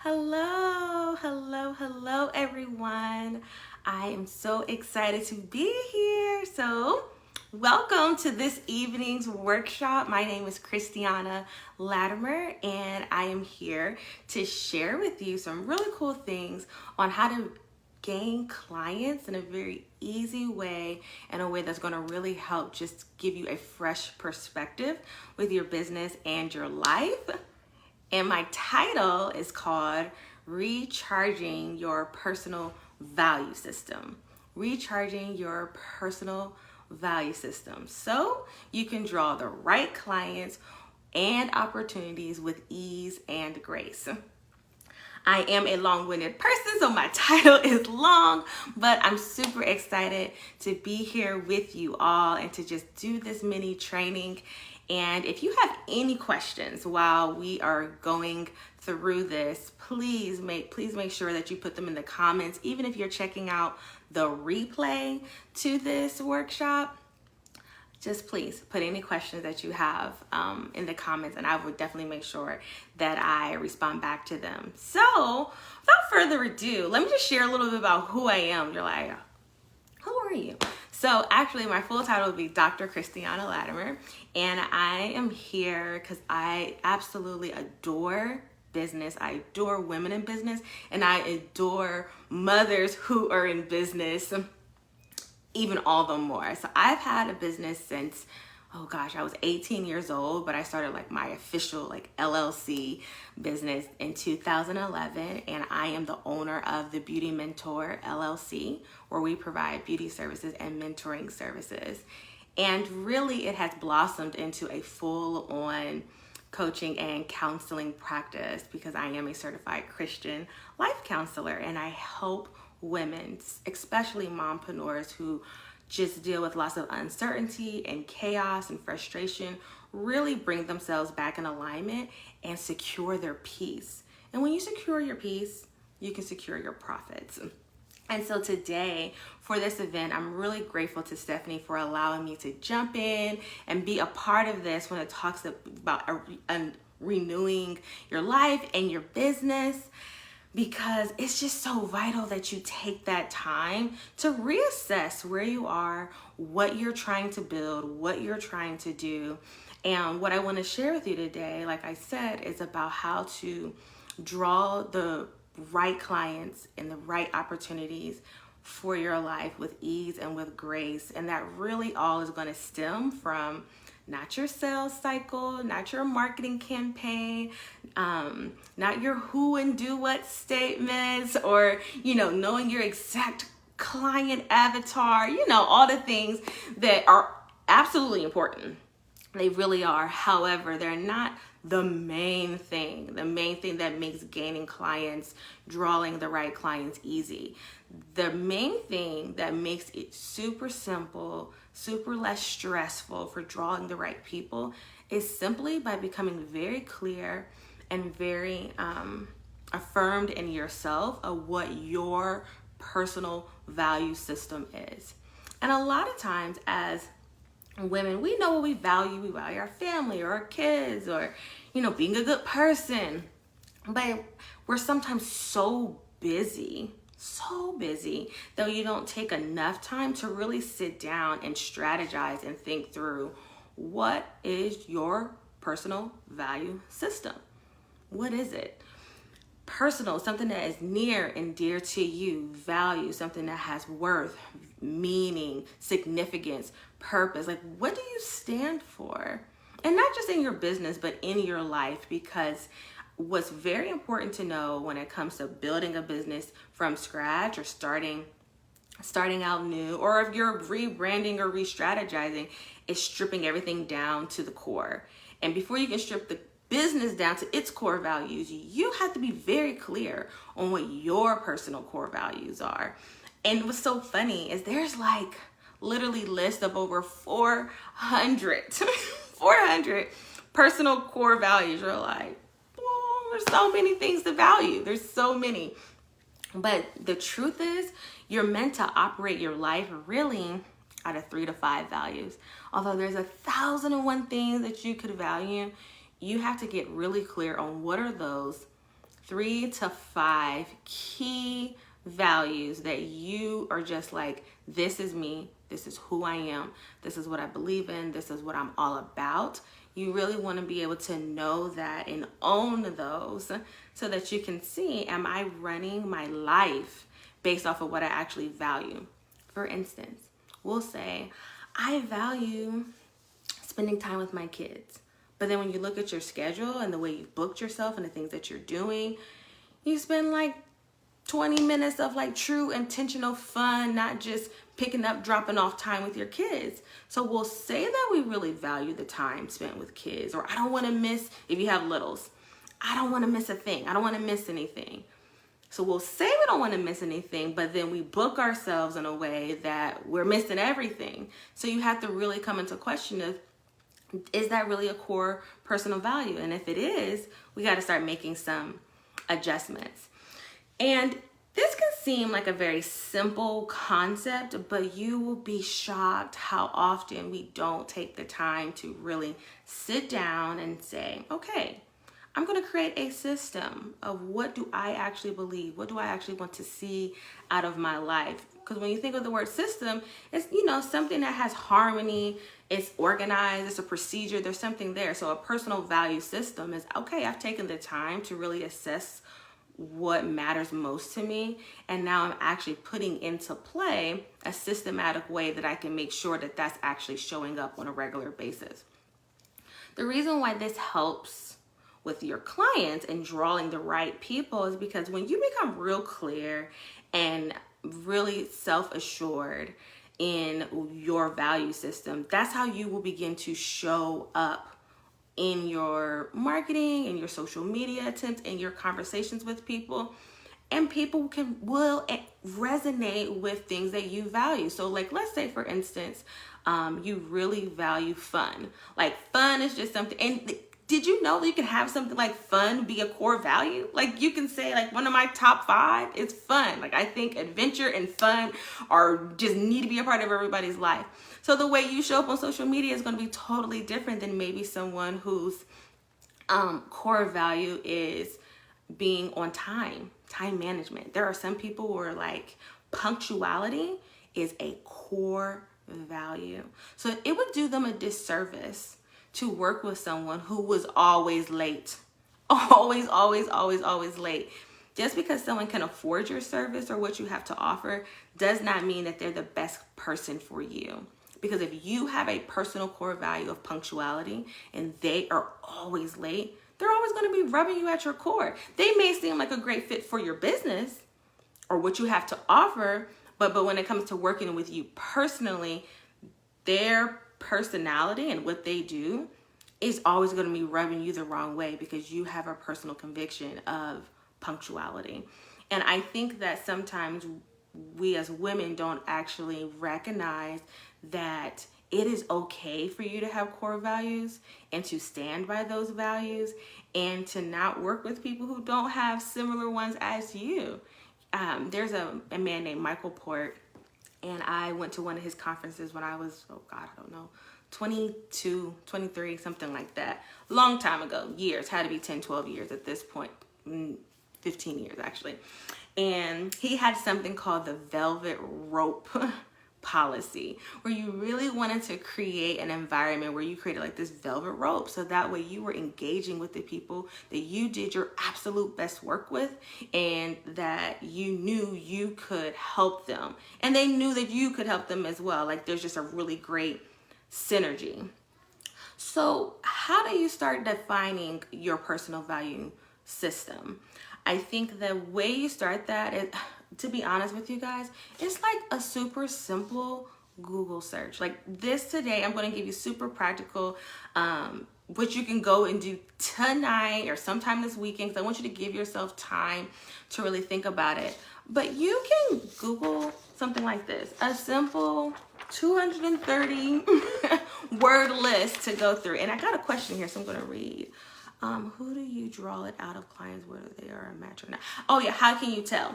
Hello, everyone. I am so excited to be here. So, welcome to this evening's workshop. My name is Kristiauna and I am here to share with you some really cool things on how to gain clients in a very easy way, in a way that's going to really help just give you a fresh perspective with your business and your life. And my title is called Recharging Your Personal Value System. Recharging your personal value system. So you can draw the right clients and opportunities with ease and grace. I am a long-winded person, so my title is long, but I'm super excited to be here with you all and to just do this mini training. And if you have any questions while we are going through this, please make sure that you put them in the comments. Even if you're checking out the replay to this workshop, just please put any questions that you have in the comments, and I will definitely make sure that I respond back to them. So without further ado, let me just share a little bit about who I am. You're like, who are you? So actually, my full title would be Dr. Kristiauna Latimer, and I am here because I absolutely adore business. I adore women in business, and I adore mothers who are in business even all the more. So I've had a business since, I was 18 years old, but I started my official LLC business in 2011, and I am the owner of the Beauty Mentor LLC, where we provide beauty services and mentoring services. And really it has blossomed into a full-on coaching and counseling practice because I am a certified Christian life counselor, and I help women, especially mompreneurs who just deal with lots of uncertainty and chaos and frustration, really bring themselves back in alignment and secure their peace. And when you secure your peace, you can secure your profits. And so today, for this event, I'm really grateful to Stephanie for allowing me to jump in and be a part of this when it talks about renewing your life and your business, because it's just so vital that you take that time to reassess where you are, what you're trying to build, what you're trying to do. And what I want to share with you today, like I said, is about how to draw the right clients and the right opportunities for your life with ease and with grace. And that really all is going to stem from not your sales cycle, not your marketing campaign, not your who and do what statements, or, knowing your exact client avatar, all the things that are absolutely important. They really are. However, they're not the main thing that makes gaining clients, drawing the right clients easy. The main thing that makes it super simple, super less stressful for drawing the right people is simply by becoming very clear and very affirmed in yourself of what your personal value system is. And a lot of times as women, we know what we value. We value our family or our kids or, being a good person. But we're sometimes so busy that you don't take enough time to really sit down and strategize and think through, what is your personal value system? What is it? Personal, something that is near and dear to you. Value, something that has worth, meaning, significance, purpose. What do you stand for? And not just in your business, but in your life, because what's very important to know when it comes to building a business from scratch or starting out new, or if you're rebranding or re-strategizing, is stripping everything down to the core. And before you can strip the business down to its core values, you have to be very clear on what your personal core values are. And what's so funny is there's literally list of over 400 personal core values. You're like, well, there's so many things to value. There's so many. But the truth is, you're meant to operate your life really out of 3 to 5 values. Although there's 1,001 things that you could value, you have to get really clear on what are those 3 to 5 key values that you are just like, this is me, this is who I am, this is what I believe in, this is what I'm all about. You really want to be able to know that and own those so that you can see, am I running my life based off of what I actually value? For instance, we'll say, I value spending time with my kids. But then when you look at your schedule and the way you've booked yourself and the things that you're doing, you spend like 20 minutes of like true intentional fun, not just picking up, dropping off time with your kids. So we'll say that we really value the time spent with kids, or I don't want to miss, if you have littles, I don't want to miss a thing. I don't want to miss anything. So we'll say we don't want to miss anything, but then we book ourselves in a way that we're missing everything. So you have to really come into question of, is that really a core personal value? And if it is, we got to start making some adjustments. And this can seem like a very simple concept, but you will be shocked how often we don't take the time to really sit down and say, okay, I'm going to create a system of what do I actually believe? What do I actually want to see out of my life? Because when you think of the word system, it's, something that has harmony, it's organized, it's a procedure, there's something there. So a personal value system is, okay, I've taken the time to really assess what matters most to me, and now I'm actually putting into play a systematic way that I can make sure that that's actually showing up on a regular basis. The reason why this helps with your clients and drawing the right people is because when you become real clear and really self-assured in your value system, that's how you will begin to show up in your marketing, in your social media attempts, in your conversations with people, and people will resonate with things that you value. So like, let's say for instance, you really value fun. Like fun is just something, and did you know that you can have something like fun be a core value? Like you can say like one of my top 5 is fun. Like I think adventure and fun are just need to be a part of everybody's life. So the way you show up on social media is going to be totally different than maybe someone whose core value is being on time management. There are some people who are like, punctuality is a core value. So it would do them a disservice to work with someone who was always late. Always late. Just because someone can afford your service or what you have to offer does not mean that they're the best person for you. Because if you have a personal core value of punctuality and they are always late, they're always going to be rubbing you at your core. They may seem like a great fit for your business or what you have to offer, but when it comes to working with you personally, their personality and what they do is always going to be rubbing you the wrong way because you have a personal conviction of punctuality. And I think that sometimes we as women don't actually recognize that it is okay for you to have core values and to stand by those values and to not work with people who don't have similar ones as you. There's a man named Michael Port, and I went to one of his conferences when I was, 22, 23, something like that. Long time ago, years, had to be 10, 12 years at this point, 15 years actually. And he had something called the velvet rope policy, where you really wanted to create an environment where you created like this velvet rope. So that way you were engaging with the people that you did your absolute best work with and that you knew you could help them. And they knew that you could help them as well. Like there's just a really great synergy. So how do you start defining your personal value system? I think the way you start that is, to be honest with you guys, it's like a super simple Google search. Like this today, I'm going to give you super practical, what you can go and do tonight or sometime this weekend, because I want you to give yourself time to really think about it. But you can Google something like this, a simple 230 word list to go through. And I got a question here, so I'm going to read. Who do you draw it out of clients, whether they are a match or not? Oh yeah, how can you tell?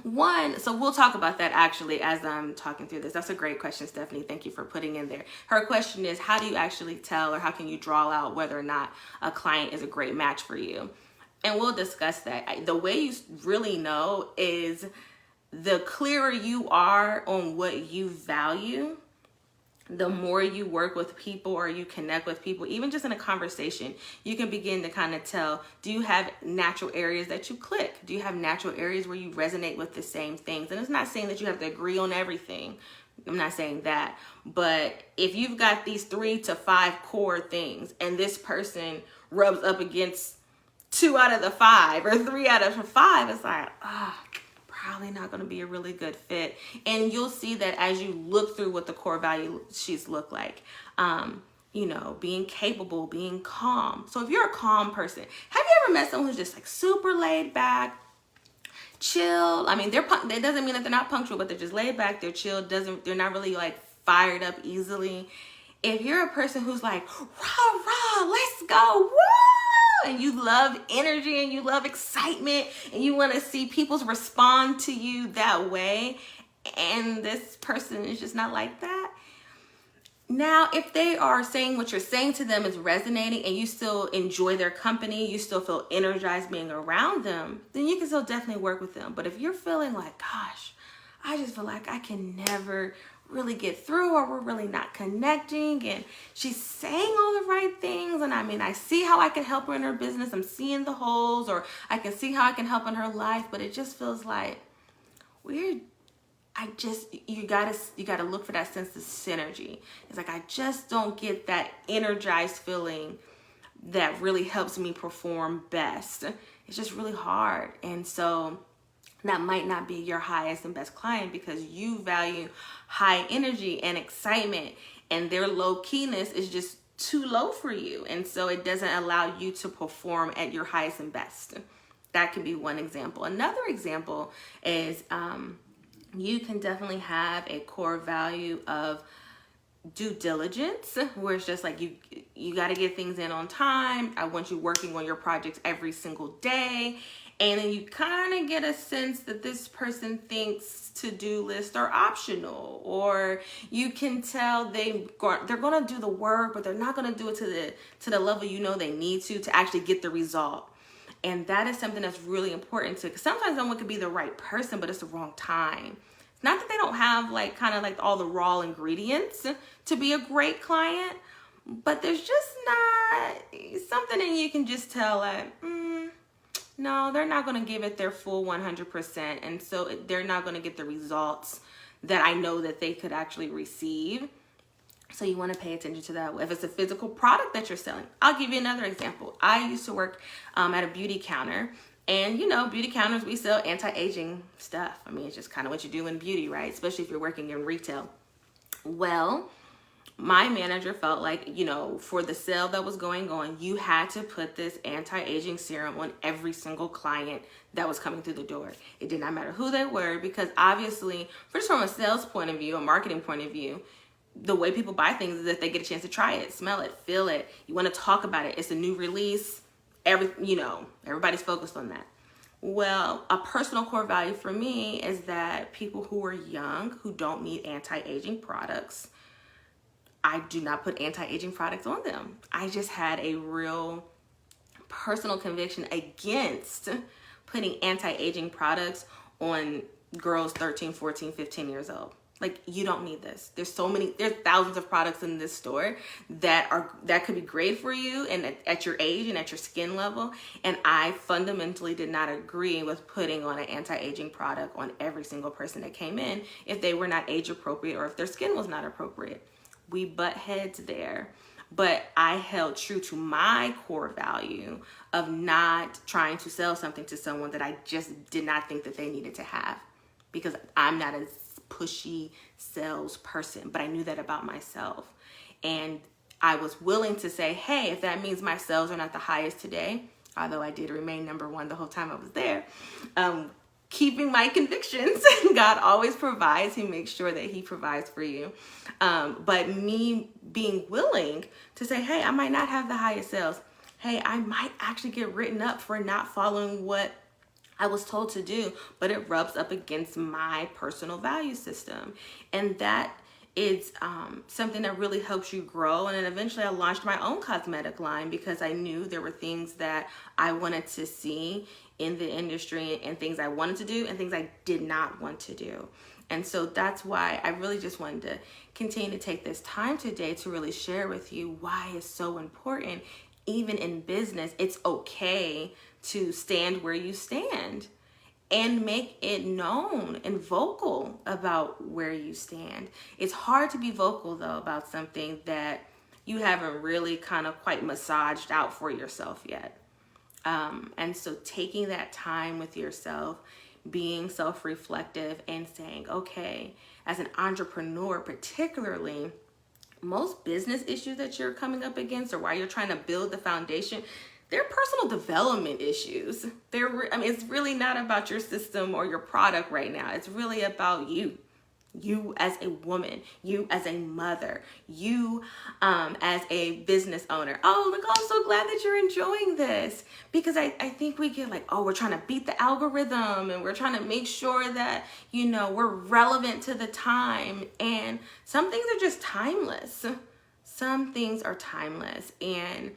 One, so we'll talk about that actually as I'm talking through this. That's a great question, Stephanie. Thank you for putting in there. Her question is, how do you actually tell, or how can you draw out whether or not a client is a great match for you? and we'll discuss that. The way you really know is the clearer you are on what you value, the more you work with people or you connect with people, even just in a conversation, you can begin to kind of tell, do you have natural areas that you click? Do you have natural areas where you resonate with the same things? And it's not saying that you have to agree on everything. I'm not saying that. But if you've got these 3 to 5 core things and this person rubs up against 2 out of the 5 or 3 out of the 5, it's like, probably not going to be a really good fit. And you'll see that as you look through what the core value sheets look like. Being capable, being calm. So if you're a calm person, have you ever met someone who's just like super laid back, chill? I mean, that doesn't mean that they're not punctual, but they're just laid back, they're chill, they're not really like fired up easily. If you're a person who's like, rah, rah, let's go, woo! And you love energy and you love excitement and you want to see people respond to you that way, and this person is just not like that. Now, if they are saying what you're saying to them is resonating and you still enjoy their company, you still feel energized being around them, then you can still definitely work with them. But if you're feeling like, gosh, I just feel like I can never really get through, or we're really not connecting, and she's saying all the right things, and I see how I can help her in her business, I'm seeing the holes, or I can see how I can help in her life, but it just feels like you gotta look for that sense of synergy. It's like, I just don't get that energized feeling that really helps me perform best. It's just really hard. And so that might not be your highest and best client because you value high energy and excitement, and their low keyness is just too low for you. And so it doesn't allow you to perform at your highest and best. That can be one example. Another example is you can definitely have a core value of due diligence, where it's just like you got to get things in on time. I want you working on your projects every single day. And then you kind of get a sense that this person thinks to-do lists are optional, or you can tell they're going to do the work, but they're not going to do it to the level they need to actually get the result. And that is something that's really important because sometimes someone could be the right person, but it's the wrong time. It's not that they don't have all the raw ingredients to be a great client, but there's just not something that you can just tell no, they're not going to give it their full 100%. And so they're not going to get the results that I know that they could actually receive. So you want to pay attention to that. If it's a physical product that you're selling, I'll give you another example. I used to work at a beauty counter, and beauty counters, we sell anti-aging stuff. It's just kind of what you do in beauty, right? Especially if you're working in retail. Well, my manager felt like, for the sale that was going on, you had to put this anti-aging serum on every single client that was coming through the door. It did not matter who they were, because obviously, first from a sales point of view, a marketing point of view, the way people buy things is that they get a chance to try it, smell it, feel it. You want to talk about it. It's a new release. Everybody's focused on that. Well, a personal core value for me is that people who are young, who don't need anti-aging products, I do not put anti-aging products on them. I just had a real personal conviction against putting anti-aging products on girls 13, 14, 15 years old. Like, you don't need this. There's thousands of products in this store that could be great for you and at your age and at your skin level. And I fundamentally did not agree with putting on an anti-aging product on every single person that came in if they were not age appropriate or if their skin was not appropriate. We butt heads there. But I held true to my core value of not trying to sell something to someone that I just did not think that they needed to have, because I'm not a pushy sales person, but I knew that about myself. And I was willing to say, hey, if that means my sales are not the highest today, although I did remain number one the whole time I was there, keeping my convictions. God always provides. He makes sure that he provides for you. But me being willing to say, hey, I might not have the highest sales. Hey, I might actually get written up for not following what I was told to do, but it rubs up against my personal value system. And that It's something that really helps you grow. And then eventually I launched my own cosmetic line because I knew there were things that I wanted to see in the industry and things I wanted to do and things I did not want to do. And so that's why I really just wanted to continue to take this time today to really share with you why it's so important. Even in business, it's okay to stand where you stand and make it known and vocal about where you stand. It's hard to be vocal, though, about something that you haven't really kind of quite massaged out for yourself yet. And so taking that time with yourself, being self-reflective and saying, okay, as an entrepreneur particularly, most business issues that you're coming up against or while you're trying to build the foundation, they're personal development issues. It's really not about your system or your product right now. It's really about you. You as a woman, you as a mother, you as a business owner. Oh, look, I'm so glad that you're enjoying this. Because I think we get like, oh, we're trying to beat the algorithm and we're trying to make sure that, we're relevant to the time. And some things are just timeless. Some things are timeless. And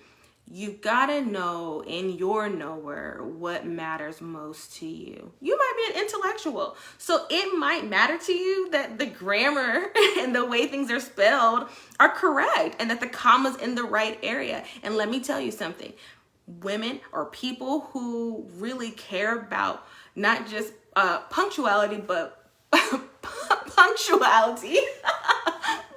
you gotta know in your knower what matters most to you. You might be an intellectual, so it might matter to you that the grammar and the way things are spelled are correct and that the comma's in the right area. And let me tell you something, women or people who really care about not just punctuality, but punctuality,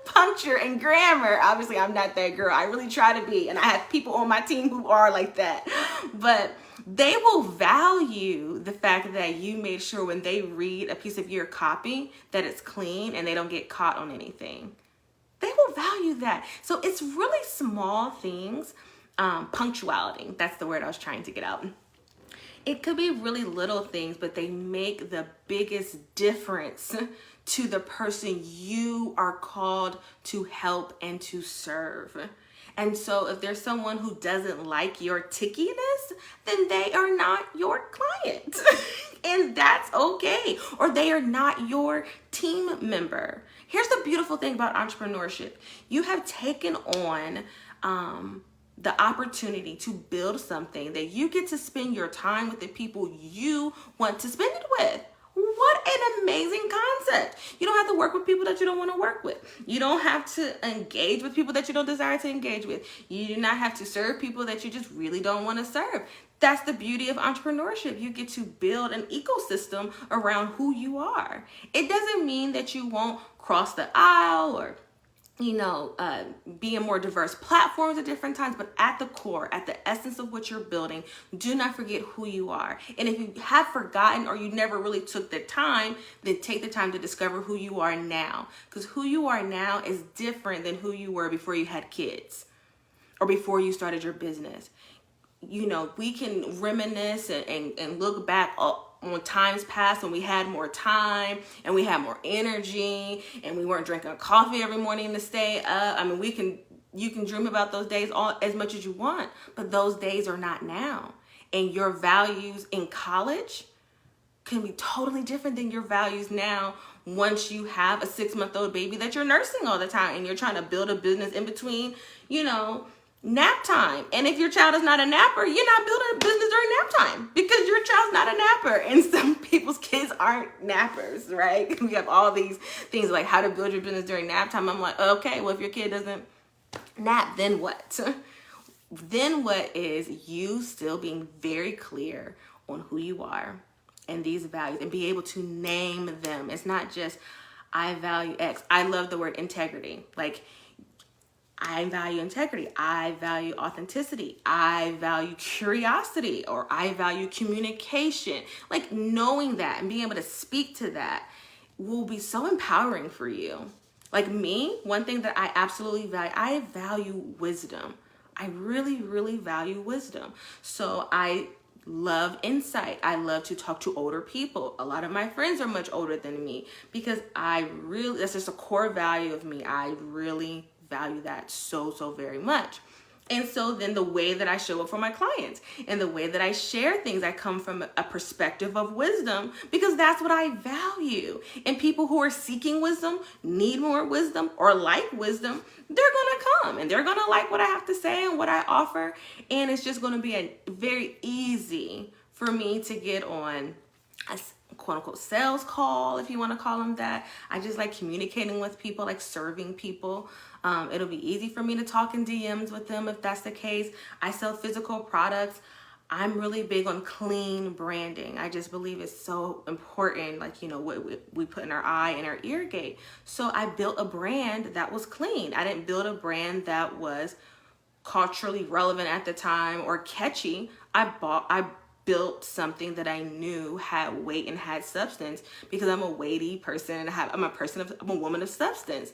puncture and grammar. Obviously, I'm not that girl. I really try to be, and I have people on my team who are like that. But they will value the fact that you made sure when they read a piece of your copy that it's clean and they don't get caught on anything. They will value that. So it's really small things. Punctuality, that's the word I was trying to get out. It could be really little things, but they make the biggest difference to the person you are called to help and to serve. And so if there's someone who doesn't like your tickiness, then they are not your client. And that's okay. Or they are not your team member. Here's the beautiful thing about entrepreneurship. You have taken on the opportunity to build something that you get to spend your time with the people you want to spend it with. What an amazing concept. You don't have to work with people that you don't want to work with. You don't have to engage with people that you don't desire to engage with. You do not have to serve people that you just really don't want to serve. That's the beauty of entrepreneurship. You get to build an ecosystem around who you are. It doesn't mean that you won't cross the aisle or be in more diverse platforms at different times, but at the core, at the essence of what you're building, do not forget who you are. And if you have forgotten or you never really took the time, then take the time to discover who you are now. Because who you are now is different than who you were before you had kids or before you started your business. We can reminisce and look back on times past when we had more time and we had more energy and we weren't drinking coffee every morning to stay up. You can dream about those days all as much as you want, but those days are not now. And your values in college can be totally different than your values now once you have a 6-month-old baby that you're nursing all the time and you're trying to build a business in between, nap time. And if your child is not a napper, you're not building a business during nap time because your child's not a napper. And some people's kids aren't nappers, right? We have all these things like how to build your business during nap time. I'm like, okay, well, if your kid doesn't nap, then what? Then what is you still being very clear on who you are and these values and be able to name them. It's not just, I value X. I love the word integrity. Like, I value integrity. I value authenticity. I value curiosity, or I value communication. Like, knowing that and being able to speak to that will be so empowering for you. Like me, one thing that I absolutely value, I value wisdom. I really, really value wisdom. So I love insight. I love to talk to older people. A lot of my friends are much older than me because that's just a core value of me. I really value that so very much. And so then the way that I show up for my clients and the way that I share things, I come from a perspective of wisdom, because that's what I value. And people who are seeking wisdom, need more wisdom, or like wisdom, they're going to come and they're going to like what I have to say and what I offer. And it's just going to be very easy for me to get on a quote unquote sales call, if you want to call them that. I just like communicating with people, like serving people. It'll be easy for me to talk in DMs with them if that's the case. I sell physical products. I'm really big on clean branding. I just believe it's so important, like, you know, what we put in our eye and our ear gate. So I built a brand that was clean. I didn't build a brand that was culturally relevant at the time or catchy. I built something that I knew had weight and had substance, because I'm a weighty person. I'm a woman of substance.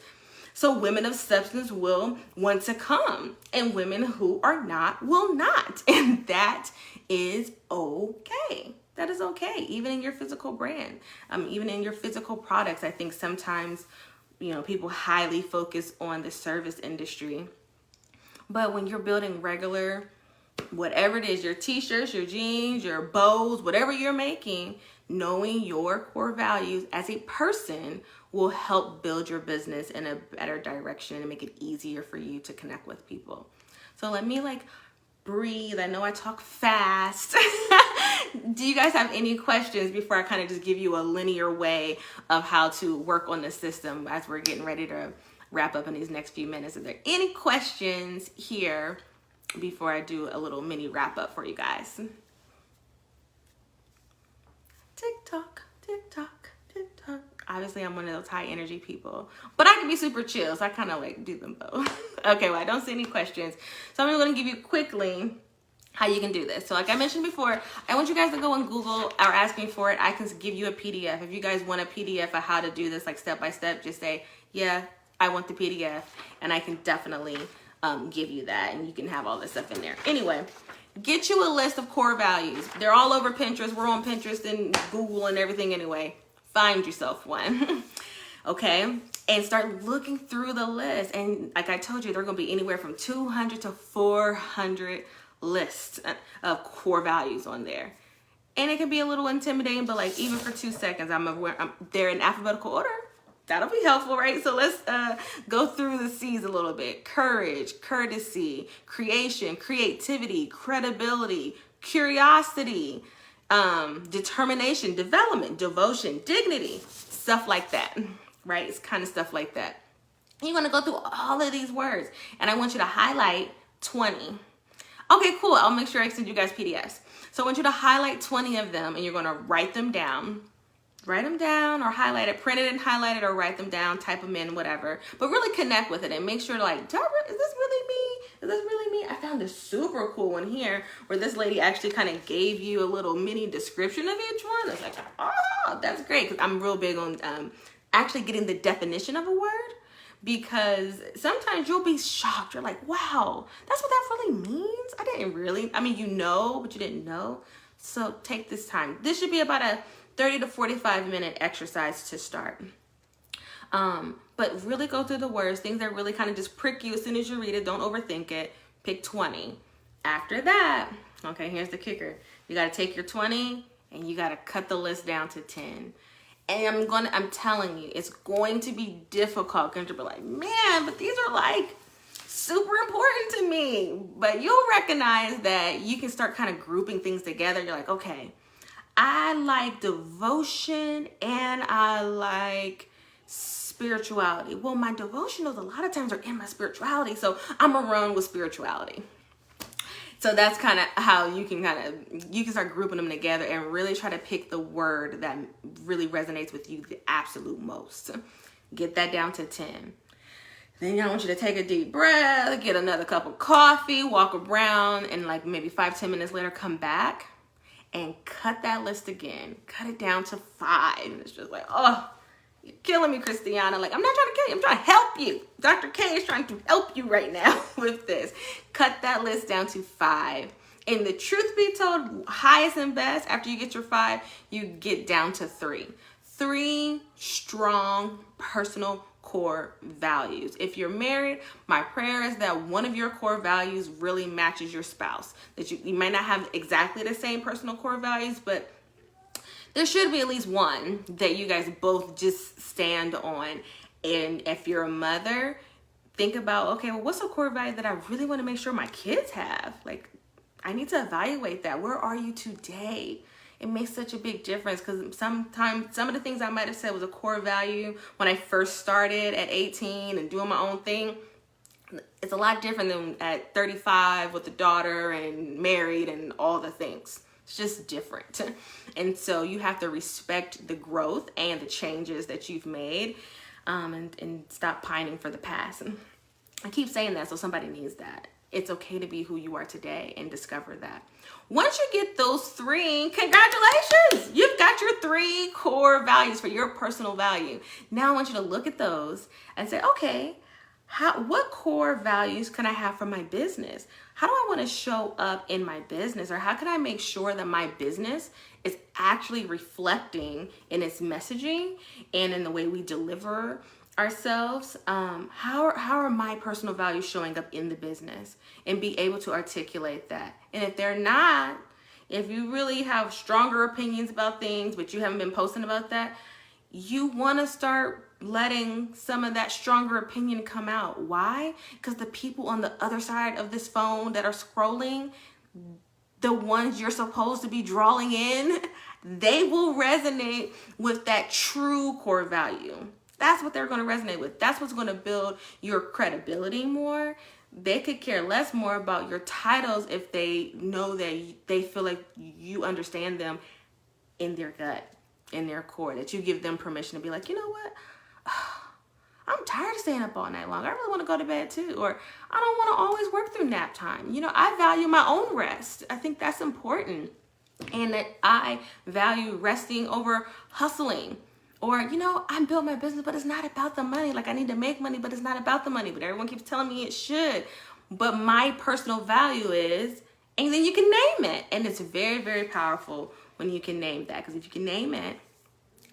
So women of substance will want to come, and women who are not will not. And that is okay. That is okay. Even in your physical brand, even in your physical products, I think sometimes, you know, people highly focus on the service industry. But when you're building regular, whatever it is, your t-shirts, your jeans, your bows, whatever you're making, knowing your core values as a person will help build your business in a better direction and make it easier for you to connect with people. So let me breathe. I know I talk fast. Do you guys have any questions before I kind of just give you a linear way of how to work on the system as we're getting ready to wrap up in these next few minutes? Is there any questions here before I do a little mini wrap up for you guys? Tick tock, tick tock, tick tock. Obviously, I'm one of those high energy people, but I can be super chill, so I kind of do them both. Okay, well, I don't see any questions. So I'm going to give you quickly how you can do this. So like I mentioned before, I want you guys to go on Google or ask me for it. I can give you a PDF. If you guys want a PDF of how to do this, like step by step, just say, yeah, I want the PDF, and I can definitely give you that, and you can have all this stuff in there. Anyway, get you a list of core values. They're all over Pinterest. We're on Pinterest and Google and everything anyway. Find yourself one. Okay? And start looking through the list. And like I told you, they're going to be anywhere from 200 to 400 lists of core values on there. And it can be a little intimidating, but even for 2 seconds, they're in alphabetical order. That'll be helpful, right? So let's go through the C's a little bit. Courage, courtesy, creation, creativity, credibility, curiosity, determination, development, devotion, dignity, stuff like that, right? It's kind of stuff like that. You want to go through all of these words, and I want you to highlight 20. Okay, cool. I'll make sure I send you guys PDFs. So I want you to highlight 20 of them, and you're going to write them down. Write them down or highlight it, print it and highlight it, or write them down, type them in, whatever. But really connect with it and make sure is this really me? Is this really me? I found this super cool one here where this lady actually kind of gave you a little mini description of each one. It's like, oh, that's great. Because I'm real big on actually getting the definition of a word, because sometimes you'll be shocked. You're like, wow, that's what that really means? You know, but you didn't know. So take this time. This should be about a 30 to 45 minute exercise to start. But really go through the words, things that really kind of just prick you as soon as you read it. Don't overthink it. Pick 20. After that, okay, here's the kicker. You got to take your 20 and you got to cut the list down to 10. And I'm telling you, it's going to be difficult, because you'll be like, man, but these are super important to me. But you'll recognize that you can start kind of grouping things together. You're like, okay, I like devotion and I like spirituality. Well, my devotionals a lot of times are in my spirituality, so I'm gonna run with spirituality. So that's kind of how you can start grouping them together and really try to pick the word that really resonates with you the absolute most. Get that down to 10. Then I want you to take a deep breath, get another cup of coffee, walk around, and maybe 5-10 minutes later, come back and cut that list again. Cut it down to 5. And it's just oh, you're killing me, Kristiauna. I'm not trying to kill you. I'm trying to help you. Dr. K is trying to help you right now with this. Cut that list down to 5. And the truth be told, highest and best, after you get your 5, you get down to 3. 3 strong personal core values. If you're married, my prayer is that one of your core values really matches your spouse. That you might not have exactly the same personal core values, but there should be at least one that you guys both just stand on. And if you're a mother, think about, okay, well, what's a core value that I really want to make sure my kids have? Like, I need to evaluate that. Where are you today? It makes such a big difference, because sometimes some of the things I might have said was a core value when I first started at 18 and doing my own thing. It's a lot different than at 35 with a daughter and married and all the things. It's just different. And so you have to respect the growth and the changes that you've made, and stop pining for the past. And I keep saying that, so somebody needs that. It's okay to be who you are today and discover that. Once you get those 3, congratulations! You've got your 3 core values for your personal value. Now I want you to look at those and say, okay, what core values can I have for my business? How do I want to show up in my business? Or how can I make sure that my business is actually reflecting in its messaging and in the way we deliver ourselves? How are my personal values showing up in the business? And be able to articulate that. And if they're not, if you really have stronger opinions about things, but you haven't been posting about that, you want to start letting some of that stronger opinion come out. Why? Because the people on the other side of this phone that are scrolling, the ones you're supposed to be drawing in, they will resonate with that true core value. That's what they're going to resonate with. That's what's going to build your credibility more. They could care less more about your titles if they know that they feel like you understand them in their gut, in their core, that you give them permission to be like, you know what? I'm tired of staying up all night long. I really want to go to bed too. Or I don't want to always work through nap time. You know, I value my own rest. I think that's important. And that I value resting over hustling. Or, you know, I built my business, but it's not about the money. Like, I need to make money, but it's not about the money. But everyone keeps telling me it should. But my personal value is, and then you can name it. And it's very, very powerful when you can name that. Because if you can name it,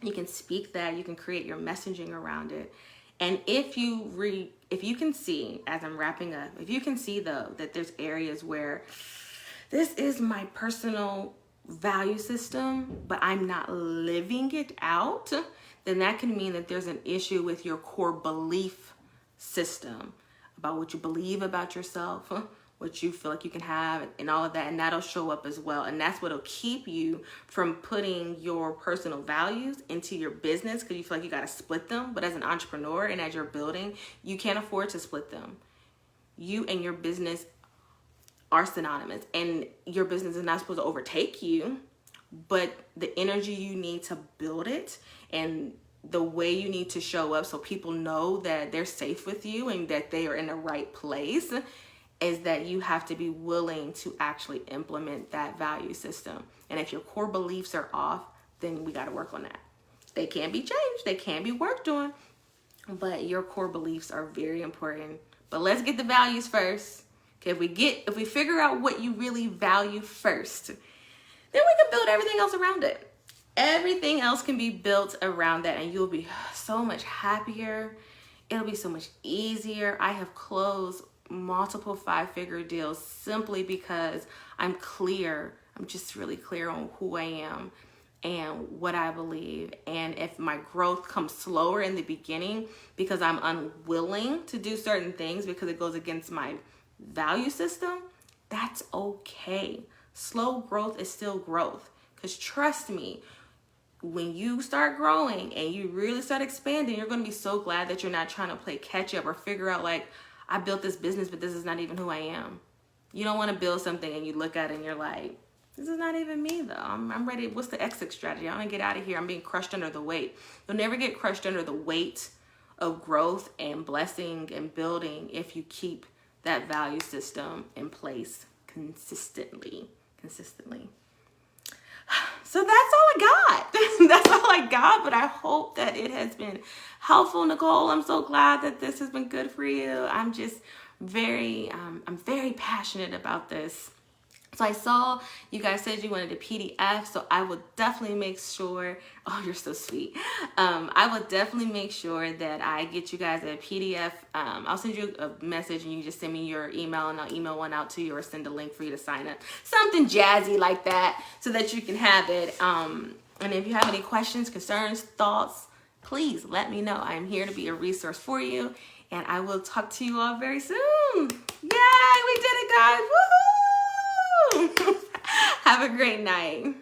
you can speak that, you can create your messaging around it. And if you can see, as I'm wrapping up, if you can see though that there's areas where this is my personal value system, but I'm not living it out, then that can mean that there's an issue with your core belief system about what you believe about yourself, what you feel like you can have, and all of that. And that'll show up as well. And that's what'll keep you from putting your personal values into your business, because you feel like you got to split them. But as an entrepreneur and as you're building, you can't afford to split them. You and your business are synonymous, and your business is not supposed to overtake you, but the energy you need to build it and the way you need to show up so people know that they're safe with you and that they are in the right place is that you have to be willing to actually implement that value system. And if your core beliefs are off, then we got to work on that. They can be changed, they can be worked on, but your core beliefs are very important. But let's get the values first. Okay, if we figure out what you really value first, then we can build everything else around it. Everything else can be built around that, and you'll be so much happier. It'll be so much easier. I have closed multiple 5-figure deals simply because I'm clear. I'm just really clear on who I am and what I believe. And if my growth comes slower in the beginning because I'm unwilling to do certain things because it goes against my value system, that's okay. Slow growth is still growth. Because trust me, when you start growing and you really start expanding, you're going to be so glad that you're not trying to play catch up or figure out like, I built this business, but this is not even who I am. You don't want to build something and you look at it and you're like, this is not even me though. I'm ready. What's the exit strategy? I want to get out of here. I'm being crushed under the weight. You'll never get crushed under the weight of growth and blessing and building if you keep that value system in place consistently. So that's all I got. That's all I got, but I hope that it has been helpful, Nicole. I'm so glad that this has been good for you. I'm just I'm very passionate about this. So I saw you guys said you wanted a PDF, so I will definitely make sure, oh, you're so sweet. I will definitely make sure that I get you guys a PDF. I'll send you a message and you just send me your email and I'll email one out to you or send a link for you to sign up. Something jazzy like that so that you can have it. And if you have any questions, concerns, thoughts, please let me know. I am here to be a resource for you and I will talk to you all very soon. Yay, we did it, guys. Woohoo! Have a great night.